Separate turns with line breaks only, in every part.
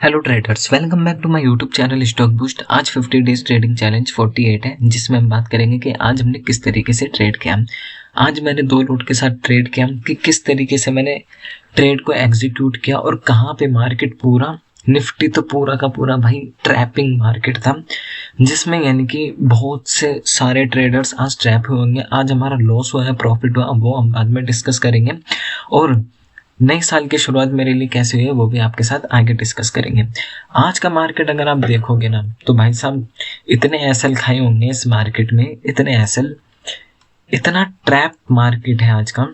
Hello traders, welcome back to my YouTube channel Stock Boost. आज 50 days trading challenge 48 है, जिसमें हम बात करेंगे कि आज हमने किस तरीके से ट्रेड किया। आज मैंने दो लोट के साथ ट्रेड किया कि किस तरीके से मैंने ट्रेड को एग्जीक्यूट किया और कहाँ पे मार्केट पूरा निफ्टी तो पूरा का पूरा भाई ट्रैपिंग मार्केट था, जिसमें यानी कि बहुत से सारे ट्रेडर्स आज ट्रैप हुए होंगे। आज हमारा लॉस हुआ है, प्रॉफिट हुआ, वो हम बाद में डिस्कस करेंगे। और नए साल की शुरुआत मेरे लिए कैसे हुई है वो भी आपके साथ आगे डिस्कस करेंगे। आज का मार्केट अगर आप देखोगे ना तो भाई साहब इतने एसएल खाए होंगे इस मार्केट में, इतने एसएल, इतना ट्रैप मार्केट है आज का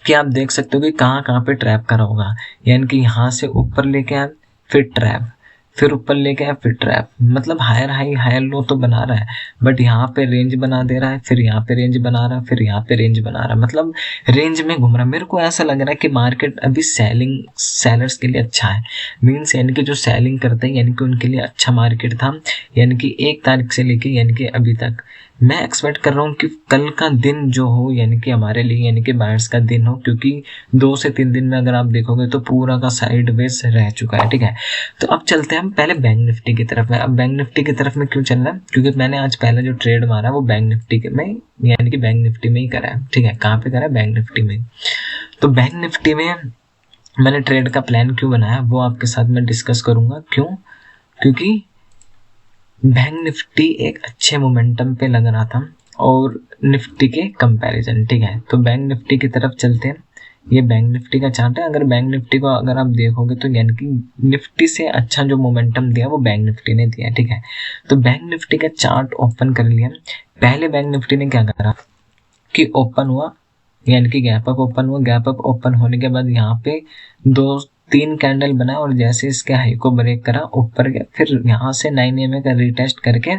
कि आप देख सकते हो कि कहाँ कहाँ पे ट्रैप करा होगा। यानी कि यहाँ से ऊपर लेके आए फिर ट्रैप, फिर ऊपर लेके आए फिर ट्रैप, मतलब हायर हाई हायर लो तो बना रहा है, बट यहाँ पे रेंज बना दे रहा है, फिर यहाँ पे रेंज बना रहा है, फिर यहाँ पे रेंज बना रहा है, मतलब रेंज में घूम रहा है। मेरे को ऐसा लग रहा है कि मार्केट अभी सेलर्स के लिए अच्छा है, मीन्स यानी कि जो सेलिंग करते हैं यानी कि उनके लिए अच्छा मार्केट था। यानी कि 1 तारीख से लेके यानी कि अभी तक मैं एक्सपेक्ट कर रहा हूँ कि कल का दिन जो हो यानी कि हमारे लिए यानी कि बायर्स का दिन हो, क्योंकि 2 से 3 दिन में अगर आप देखोगे तो पूरा का साइडवेज रह चुका है। ठीक है, तो अब चलते हैं हम पहले बैंक निफ्टी की तरफ में। अब बैंक निफ्टी की तरफ में क्यों चल रहा है, क्योंकि मैंने आज पहला जो ट्रेड मारा वो बैंक निफ्टी में यानी कि बैंक निफ्टी में ही करा है। ठीक है, कहाँ पे करा है, बैंक निफ्टी में। तो बैंक निफ्टी में मैंने ट्रेड का प्लान क्यों बनाया वो आपके साथ मैं डिस्कस करूंगा। क्यों, क्योंकि बैंक निफ्टी एक अच्छे मोमेंटम पे लग रहा था और निफ्टी के कंपैरिजन। ठीक है, तो बैंक निफ्टी की तरफ चलते हैं। ये बैंक निफ्टी का चार्ट है। अगर बैंक निफ्टी को अगर आप देखोगे तो यानी कि निफ्टी से अच्छा जो मोमेंटम दिया वो बैंक निफ्टी ने दिया। ठीक है, तो बैंक निफ्टी का चार्ट ओपन कर लिया। पहले बैंक निफ्टी ने क्या करा कि ओपन हुआ, यानी कि गैप अप ओपन हुआ। गैप अप ओपन होने के बाद यहाँ पे 2-3 कैंडल बनाए और जैसे इसके हाई को ब्रेक करा ऊपर गया, फिर यहाँ से 9 का रिटेस्ट करके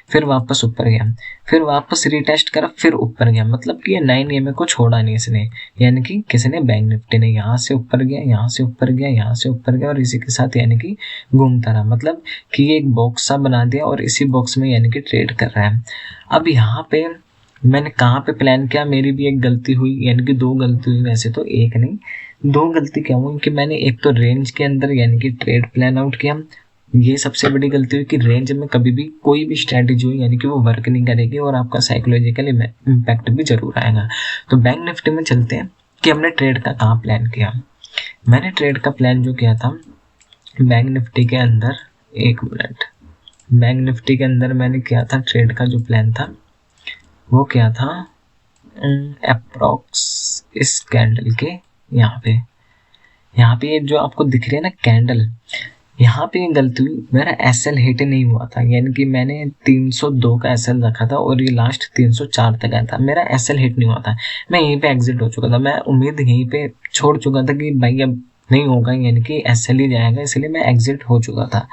फिर वापस ऊपर गया, फिर वापस रिटेस्ट करा, फिर ऊपर गया। मतलब कि ये 9 को छोड़ा नहीं इसने, यानी कि किसने, बैंक निफ्टी ने। यहाँ से ऊपर गया, यहाँ से ऊपर गया, यहाँ से ऊपर गया और इसी के साथ यानी कि घूमता रहा। मतलब कि ये एक बॉक्स सा बना दिया और इसी बॉक्स में यानी कि ट्रेड कर रहा है। अब यहाँ पे मैंने कहाँ पे प्लान किया, मेरी भी एक गलती हुई, यानी कि 2 गलती हुई, वैसे तो एक नहीं 2 गलती क्या हुई कि मैंने एक तो रेंज के अंदर यानी कि ट्रेड प्लान आउट किया। ये सबसे बड़ी गलती हुई कि रेंज में कभी भी कोई भी स्ट्रैटेजी हुई यानी कि वो वर्क नहीं करेगी और आपका साइकोलॉजिकल इम्पैक्ट भी जरूर आएगा। तो बैंक निफ्टी में चलते हैं कि हमने ट्रेड का कहाँ प्लान किया। मैंने ट्रेड का प्लान जो किया था बैंक निफ्टी के अंदर, 1 मिनट, बैंक निफ्टी के अंदर मैंने किया था ट्रेड का जो प्लान था वो क्या था, अप्रॉक्स इस कैंडल के यहाँ पे ये जो आपको दिख रही है ना कैंडल, यहाँ पे ये गलती हुई, मेरा एसएल हिट नहीं हुआ था। यानी कि मैंने 302 का एसएल रखा था और ये लास्ट 304 तक आया था, मेरा एसएल हिट नहीं हुआ था। मैं यहीं पे एग्जिट हो चुका था, मैं उम्मीद यहीं पे छोड़ चुका था कि भाई अब नहीं होगा, यानी कि एसएल ही जाएगा, इसलिए मैं एग्जिट हो चुका था।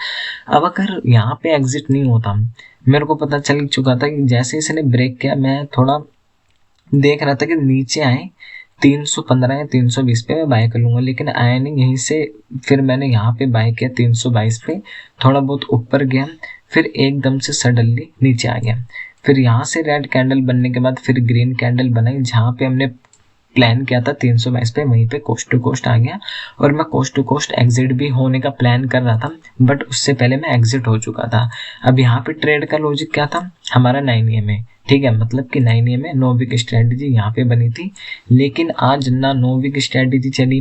अब अगर यहाँ पे एग्जिट नहीं होता, मेरे को पता चल चुका था कि जैसे इसने ब्रेक किया, मैं थोड़ा देख रहा था कि नीचे आए 315 या 320 पे मैं बाय कर लूंगा, लेकिन आया नहीं। यहीं से फिर मैंने यहाँ पे बाय किया 322 पे, थोड़ा बहुत ऊपर गया, फिर एकदम से सडनली नीचे आ गया। फिर यहाँ से रेड कैंडल बनने के बाद फिर ग्रीन कैंडल बनाई, जहाँ पे हमने प्लान किया था 322 पे, वहीं पे कोस्ट टू कोस्ट आ गया और मैं कोस्ट टू कोस्ट एग्जिट भी होने का प्लान कर रहा था, बट उससे पहले मैं एग्जिट हो चुका था। अब यहाँ पे ट्रेड का लॉजिक क्या था, हमारा 9 है। ठीक है, मतलब कि 9 में 9 वीक स्ट्रेटेजी यहाँ पे बनी थी, लेकिन आज ना 9 वीक स्ट्रेटेजी चली,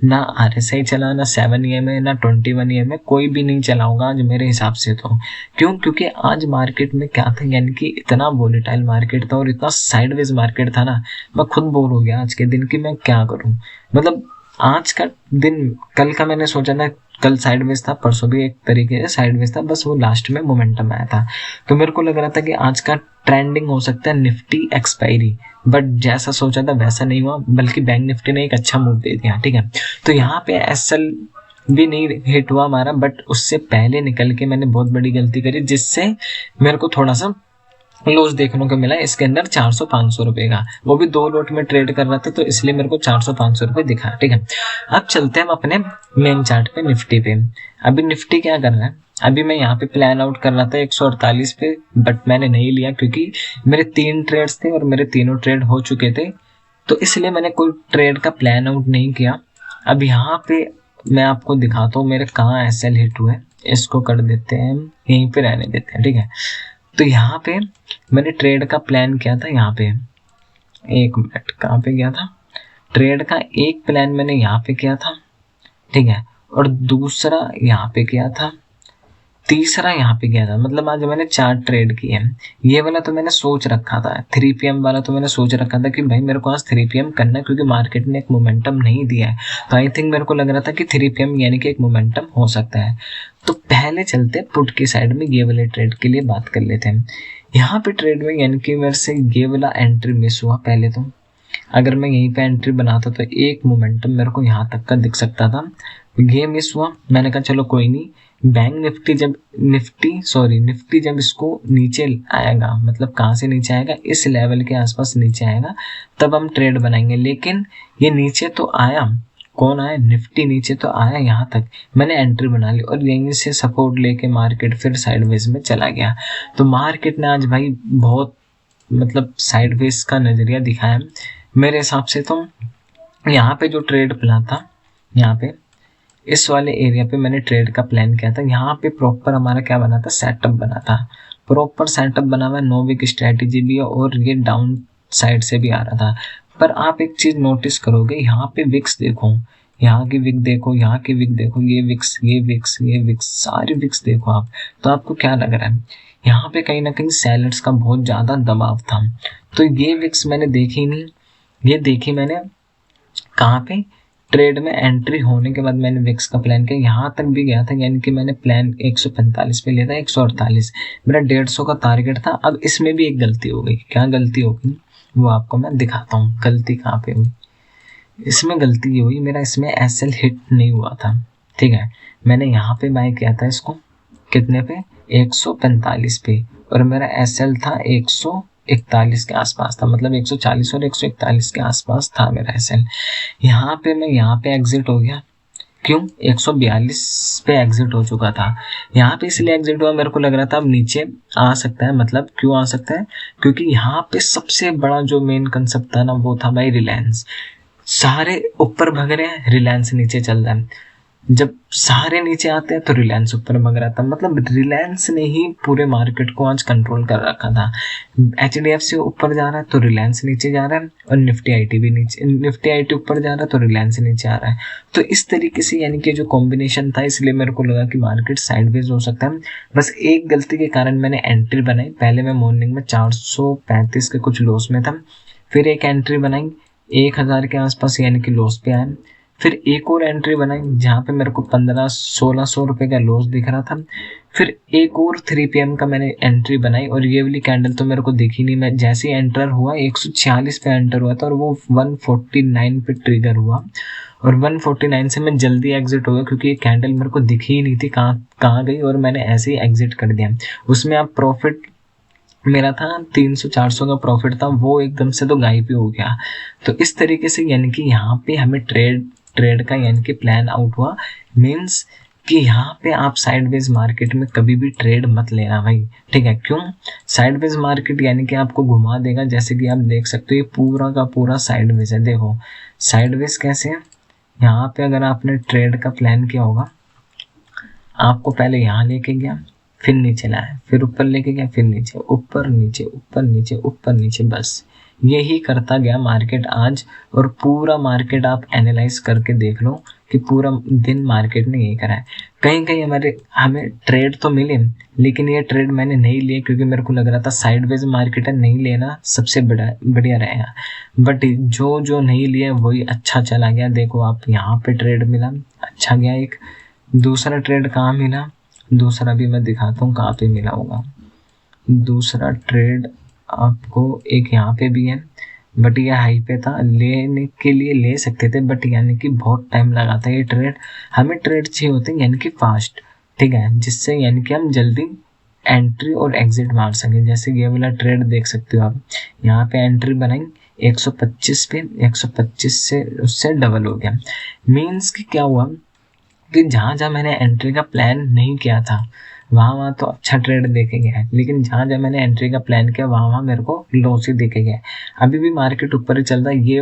ना आरएसआई चला, ना 7 में, ना 21 में, कोई भी नहीं चला होगा आज मेरे हिसाब से। तो क्यों, क्योंकि आज मार्केट में क्या था, यानी कि इतना वोलेटाइल मार्केट था और इतना साइडवेज मार्केट था ना, मैं खुद बोर हो गया आज के दिन की मैं क्या करूं। मतलब आज का दिन, कल का मैंने सोचा था, कल साइडवेज था, परसों भी एक तरीके से साइडवेज था, बस वो लास्ट में मोमेंटम आया था। तो मेरे को लग रहा था कि आज का ट्रेंडिंग हो सकता है निफ्टी एक्सपायरी, बट जैसा सोचा था वैसा नहीं हुआ, बल्कि बैंक निफ्टी ने एक अच्छा मूव दे दिया। ठीक है, तो यहाँ पे एसएल भी नहीं हिट हुआ हमारा, बट उससे पहले निकल के मैंने बहुत बड़ी गलती करी, जिससे मेरे को थोड़ा सा लॉस देखने को मिला इसके अंदर 400-500 रुपए का। वो भी 2 लोट में ट्रेड कर रहा था, तो इसलिए मेरे को 400-500 रुपए दिखा। ठीक है, अब चलते हैं हम अपने मेन चार्ट पे, निफ्टी पे। अभी निफ्टी क्या कर रहा है, अभी मैं यहाँ पे प्लान आउट कर रहा था 148 पे, बट मैंने नहीं लिया क्योंकि मेरे 3 ट्रेड्स थे और मेरे तीनों ट्रेड हो चुके थे, तो इसलिए मैंने कोई ट्रेड का प्लान आउट नहीं किया। अब यहाँ पे मैं आपको दिखाता हूँ मेरे कहाँ SL हिट हुए। इसको कर देते हैं, यहीं पे रहने देते हैं, ठीक है। तो यहाँ पे मैंने ट्रेड का प्लान किया था, यहाँ पे 1 मिनट, कहाँ पे गया था, ट्रेड का एक प्लान मैंने यहाँ पे किया था, ठीक है, और दूसरा यहाँ पे किया था, तीसरा यहाँ पे किया था। मतलब आज मैंने 4 ट्रेड किए हैं। ये वाला तो मैंने सोच रखा था, 3 PM वाला तो मैंने सोच रखा था कि भाई मेरे को आज 3 PM करना है, क्योंकि मार्केट ने एक मोमेंटम नहीं दिया है। तो आई थिंक मेरे को लग रहा था कि 3 PM यानी कि एक मोमेंटम हो सकता है। तो पहले चलते पुट की साइड में, ये वाले ट्रेड के लिए बात कर लेते हैं। यहाँ पे ट्रेड में यानी कि मेरे से ये वाला एंट्री मिस हुआ। पहले तो अगर मैं यहीं पे एंट्री बनाता तो एक मोमेंटम मेरे को यहाँ तक का दिख सकता था, ये मिस हुआ। मैंने कहा चलो कोई नहीं, बैंक निफ्टी जब इसको नीचे आएगा, मतलब कहाँ से नीचे आएगा, इस लेवल के आसपास नीचे आएगा, तब हम ट्रेड बनाएंगे। लेकिन ये नीचे तो आया, कौन आया, निफ्टी नीचे तो आया, यहाँ तक मैंने एंट्री बना ली और यहीं से सपोर्ट लेके मार्केट फिर साइडवेज में चला गया। तो मार्केट ने आज भाई बहुत मतलब साइडवेज का नजरिया दिखाया मेरे हिसाब से। तो यहाँ पे जो ट्रेड प्लान था, यहाँ पे इस वाले एरिया पे मैंने ट्रेड का प्लान किया था। यहाँ पे प्रॉपर हमारा क्या बना था, सेटअप बना था, प्रॉपर सेटअप बना हुआ है, 9 वीक स्ट्रेटेजी भी है और ये डाउन साइड से भी आ रहा था। पर आप एक चीज नोटिस करोगे, यहाँ पे विक्स देखो, यहाँ की विक देखो, यहाँ की विक देखो, ये विक्स, ये विक्स, ये विक्स, सारी विक्स देखो आप, तो आपको क्या लग रहा है, यहाँ पे कहीं ना कहीं सेलर्स का बहुत ज्यादा दबाव था। तो ये विक्स मैंने देखी नहीं, ये देखी मैंने कहाँ पे, ट्रेड में एंट्री होने के बाद मैंने विक्स का प्लान किया, यहाँ तक भी गया था, यानी कि मैंने प्लान 145 पे लिया था, 148 मेरा 150 का टारगेट था। अब इसमें भी एक गलती हो गई। क्या गलती हो गई वो आपको मैं दिखाता हूँ, गलती कहाँ पे हुई। इसमें गलती ये हुई, मेरा इसमें SL हिट नहीं हुआ था, ठीक है। मैंने यहाँ पे बाय किया था इसको, कितने पे, 145 पे, और मेरा SL था 141 के आसपास था, मतलब 140 और 141 के आसपास था मेरा SL। यहाँ पे मैं यहाँ पे एग्जिट हो गया, क्यों, 142 पे एग्जिट हो चुका था। यहाँ पे इसलिए एग्जिट हुआ, मेरे को लग रहा था अब नीचे आ सकता है। मतलब क्यों आ सकता है, क्योंकि यहाँ पे सबसे बड़ा जो मेन कंसेप्ट था ना, वो था भाई रिलायंस। सारे ऊपर भग रहे हैं, रिलायंस नीचे चल रहा है। जब सारे नीचे आते हैं तो रिलायंस ऊपर भग रहा था। मतलब रिलायंस ने ही पूरे मार्केट को आज कंट्रोल कर रखा था। HDFC ऊपर जा रहा है तो रिलायंस नीचे जा रहा है, और निफ्टी आईटी भी नीचे, निफ्टी आईटी ऊपर जा रहा है तो रिलायंस नीचे आ रहा है। तो इस तरीके से यानी कि जो कॉम्बिनेशन था, इसलिए मेरे को लगा कि मार्केट साइडवेज हो सकता है। बस एक गलती के कारण मैंने एंट्री बनाई। पहले मैं मॉर्निंग में 435 के कुछ लॉस में था, फिर एक एंट्री बनाई 1000 के आसपास, यानी कि लॉस पे आया। फिर एक और एंट्री बनाई जहाँ पे मेरे को 1500-1600 रुपए का लॉस दिख रहा था। फिर एक और 3 PM का मैंने एंट्री बनाई, और ये वाली कैंडल तो मेरे को दिखी नहीं। मैं जैसे ही एंटर हुआ 146 पे एंटर हुआ था, और वो 149 पे ट्रिगर हुआ, और 149 से मैं जल्दी एग्जिट हो गया, क्योंकि ये कैंडल मेरे को दिखी ही नहीं थी कहाँ गई, और मैंने ऐसे ही एग्जिट कर दिया। उसमें आप प्रॉफिट मेरा था 300-400 का प्रॉफिट था, वो एकदम से तो गायब ही हो गया। तो इस तरीके से यानी कि यहाँ पे हमें ट्रेड का यानी कि प्लान आउट हुआ। मीन्स कि यहाँ पे आप साइडवेज मार्केट में कभी भी ट्रेड मत लेना भाई, ठीक है। क्यों, साइडवेज मार्केट यानी कि आपको घुमा देगा। जैसे कि आप देख सकते हो ये पूरा का पूरा साइडवेज है। देखो साइडवेज कैसे है, यहाँ पे अगर आपने ट्रेड का प्लान किया होगा, आपको पहले यहाँ लेके गया, फिर नीचे लाया, फिर ऊपर लेके गया, फिर नीचे, ऊपर नीचे, ऊपर नीचे, ऊपर नीचे, बस यही करता गया मार्केट आज। और पूरा मार्केट आप एनालाइज करके देख लो कि पूरा दिन मार्केट ने यही करा है। कहीं कहीं हमें ट्रेड तो मिले, लेकिन ये ट्रेड मैंने नहीं लिए, क्योंकि मेरे को लग रहा था साइडवेज मार्केट है, नहीं लेना सबसे बढ़िया रहेगा। बट जो नहीं लिए वही अच्छा चला गया। देखो आप यहाँ पे ट्रेड मिला, अच्छा गया। एक दूसरा ट्रेड कहाँ मिला, दूसरा भी मैं दिखाता हूँ कहाँ पे मिला होगा। दूसरा ट्रेड आपको एक यहाँ पे भी है, बट ये हाई पे था, लेने के लिए ले सकते थे, बट यानी कि बहुत टाइम लगा था ये ट्रेड। हमें ट्रेड चाहिए होते हैं यानी कि फास्ट, ठीक है, जिससे यानी कि हम जल्दी एंट्री और एग्जिट मार सकें। जैसे ये वाला ट्रेड देख सकते हो आप, यहाँ पे एंट्री बनाई 125 पे, 125 से उससे डबल हो गया। मीन्स कि क्या हुआ कि जहाँ मैंने एंट्री का प्लान नहीं किया था, वहाँ तो अच्छा ट्रेड देखे गया है, लेकिन जहाँ जहाँ मैंने एंट्री का प्लान किया वहाँ मेरे को लॉस ही देखे गया है। अभी भी मार्केट ऊपर ही चल रहा है। ये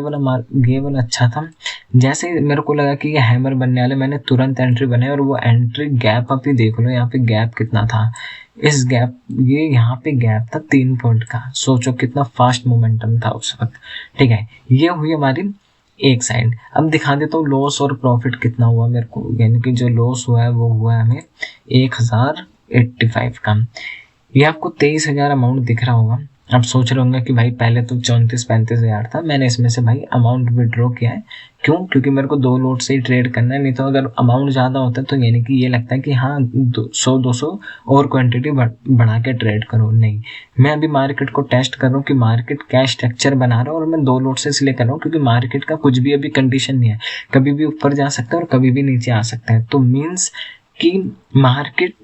वाला अच्छा था। जैसे मेरे को लगा कि ये हैमर बनने वाले, मैंने तुरंत एंट्री बनाई और वो एंट्री गैप अप ही देख लो, यहाँ पे गैप कितना था। इस गैप, ये यहाँ पे गैप था 3 पॉइंट का। सोचो कितना फास्ट मोमेंटम था उस वक्त। ठीक है, ये हुई हमारी एक साइड। अब दिखा देता हूँ लॉस और प्रॉफिट कितना हुआ मेरे को। यानी कि जो लॉस हुआ है वो हुआ है हमें 1085 का। ये आपको 23,000 अमाउंट दिख रहा होगा। आप सोच रहे होंगे कि भाई पहले तो 34-35 हज़ार था, मैंने इसमें से भाई अमाउंट विड्रॉ किया है। क्यों? क्योंकि मेरे को 2 लोट से ही ट्रेड करना है। नहीं तो अगर अमाउंट ज़्यादा होता तो यानी कि ये लगता है कि हाँ 100-200 और क्वांटिटी बढ़ा के ट्रेड करो। नहीं, मैं अभी मार्केट को टेस्ट कर रहा हूँ कि मार्केट क्या स्ट्रक्चर बना रहा है, और मैं 2 लोट से इसलिए कर रहा हूँ क्योंकि मार्केट का कुछ भी अभी कंडीशन नहीं है। कभी भी ऊपर जा सकता है और कभी भी नीचे आ सकता है। तो मीन्स कि मार्केट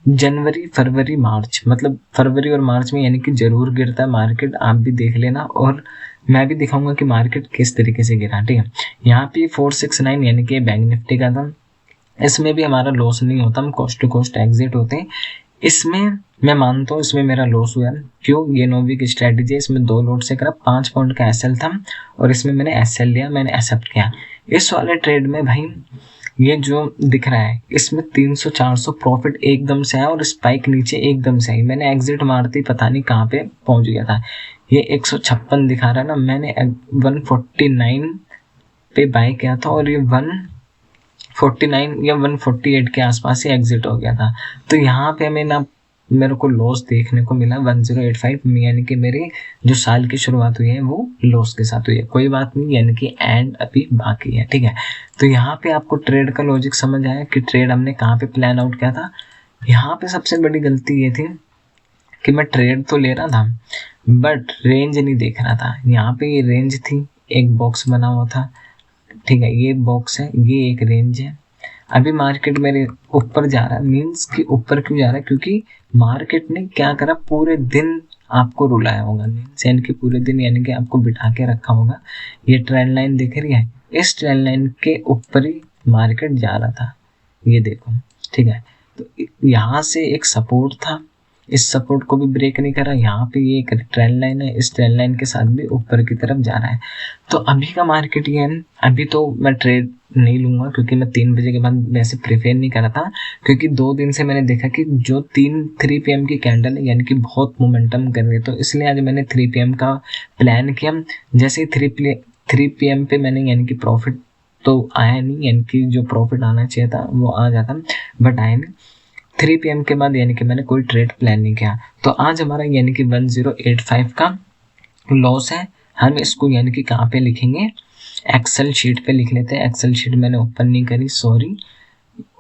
जनवरी, फरवरी, मार्च, मतलब फरवरी और मार्च में यानी कि जरूर गिरता है मार्केट। आप भी देख लेना और मैं भी दिखाऊंगा कि मार्केट किस तरीके से गिरा। ठीक है, यहाँ पे 469 यानी कि बैंक निफ्टी का था। इसमें भी हमारा लॉस नहीं होता, हम कोस्ट टू कोस्ट एग्जिट होते हैं। इसमें मैं मानता हूँ इसमें मेरा लॉस हुआ। क्यों? ये नोवी की स्ट्रेटेजी है। इसमें 2 लोट से करा, 5 पॉइंट का एसएल था और इसमें मैंने एसएल लिया, मैंने एक्सेप्ट किया। इस वाले ट्रेड में भाई ये जो दिख रहा है इसमें 300-400 प्रॉफिट एकदम से आया और स्पाइक नीचे एकदम से आई। मैंने एग्जिट मारते ही पता नहीं कहाँ पे पहुंच गया था। ये 156 दिखा रहा है ना, मैंने 149 पे बाय किया था और ये 149 या 148 के आसपास ही एग्जिट हो गया था। तो यहाँ पे हमें ना मेरे को लॉस देखने को मिला 1085, यानी कि मेरी जो साल की शुरुआत हुई है वो लॉस के साथ हुई है। कोई बात नहीं, यानी कि एंड अभी बाकी है। ठीक है, तो यहाँ पे आपको ट्रेड का लॉजिक समझ आया कि ट्रेड हमने कहाँ पे प्लान आउट किया था। यहाँ पे सबसे बड़ी गलती ये थी कि मैं ट्रेड तो ले रहा था बट रेंज नहीं देख रहा था। यहाँ पे ये रेंज थी, एक बॉक्स बना हुआ था। ठीक है, ये बॉक्स है, ये एक रेंज है। अभी मार्केट मेरे ऊपर जा रहा है। मीन्स कि ऊपर क्यों जा रहा है? क्योंकि मार्केट ने क्या करा, पूरे दिन आपको रुलाया होगा। मीन्स यानी कि पूरे दिन यानी कि आपको बिठा के रखा होगा। ये ट्रेंड लाइन दिख रही है, इस ट्रेंड लाइन के ऊपर ही मार्केट जा रहा था। ये देखो, ठीक है, तो यहाँ से एक सपोर्ट था, इस सपोर्ट को भी ब्रेक नहीं करा। यहाँ पे ये एक ट्रेंड लाइन है, इस ट्रेंड लाइन के साथ भी ऊपर की तरफ जा रहा है। तो अभी का मार्केट ये है। अभी तो मैं ट्रेड नहीं लूंगा क्योंकि मैं 3 बजे के बाद वैसे प्रेफर नहीं कर रहा था, क्योंकि 2 दिन से मैंने देखा कि जो 3 PM की कैंडल है यानी कि बहुत मोमेंटम कर रही है। तो इसलिए आज मैंने 3 PM का प्लान किया। जैसे ही 3 PM पे मैंने यानी कि प्रॉफिट तो आया नहीं, यानी कि जो प्रॉफिट आना चाहिए था वो आ जाता बट आया नहीं। 3 PM के बाद यानी कि मैंने कोई ट्रेड प्लान नहीं किया। तो आज हमारा यानी कि 1085 का लॉस है। हम इसको यानी कि कहाँ पे लिखेंगे, एक्सेल शीट पे लिख लेते हैं। एक्सेल शीट मैंने ओपन नहीं करी, सॉरी।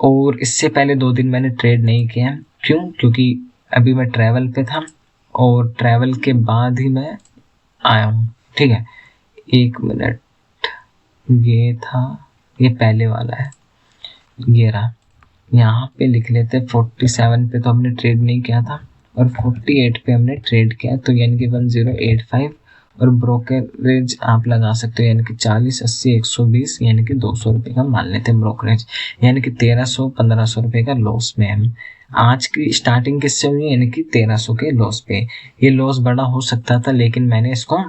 और इससे पहले 2 दिन मैंने ट्रेड नहीं किया। क्यों? क्योंकि अभी मैं ट्रैवल पे था और ट्रैवल के बाद ही मैं आया हूँ। ठीक है, 1 मिनट, ये था, ये पहले वाला है, ये रहा। यहाँ पे लिख लेते 47 पे तो हमने ट्रेड नहीं किया था और 48 पे हमने ट्रेड किया। तो यानी कि 1085 और ब्रोकरेज आप लगा सकते हो, यानी कि 40, 80, 120 यानी कि 200 रुपये का मान लेते हैं ब्रोकरेज। यानी कि 1300-1500 रुपये का लॉस में हम आज की स्टार्टिंग किससे हुई, यानी कि 1300 के लॉस पे। ये लॉस बड़ा हो सकता था लेकिन मैंने इसको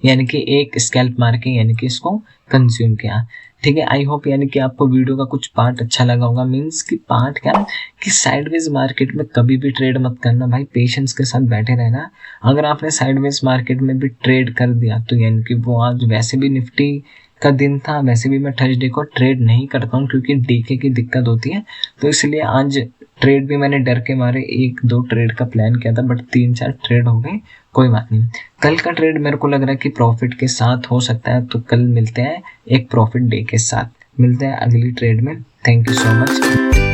यानी कि एक स्कैल्प मार के यानी कि इसको कंज्यूम किया। ठीक है, आई होप यानी कि आपको वीडियो का कुछ पार्ट अच्छा लगा होगा। मीन्स कि पार्ट क्या कि साइडवेज मार्केट में कभी भी ट्रेड मत करना भाई, पेशेंस के साथ बैठे रहना। अगर आपने साइडवेज मार्केट में भी ट्रेड कर दिया तो यानी कि वो आज वैसे भी निफ्टी का दिन था, वैसे भी मैं थर्सडे को ट्रेड नहीं करता हूँ क्योंकि डीके की दिक्कत होती है। तो इसलिए आज ट्रेड भी मैंने डर के मारे 1-2 ट्रेड का प्लान किया था बट 3-4 ट्रेड हो गए। कोई बात नहीं, कल का ट्रेड मेरे को लग रहा है कि प्रॉफिट के साथ हो सकता है। तो कल मिलते हैं एक प्रॉफिट डे के साथ, मिलते हैं अगली ट्रेड में। Thank you so much.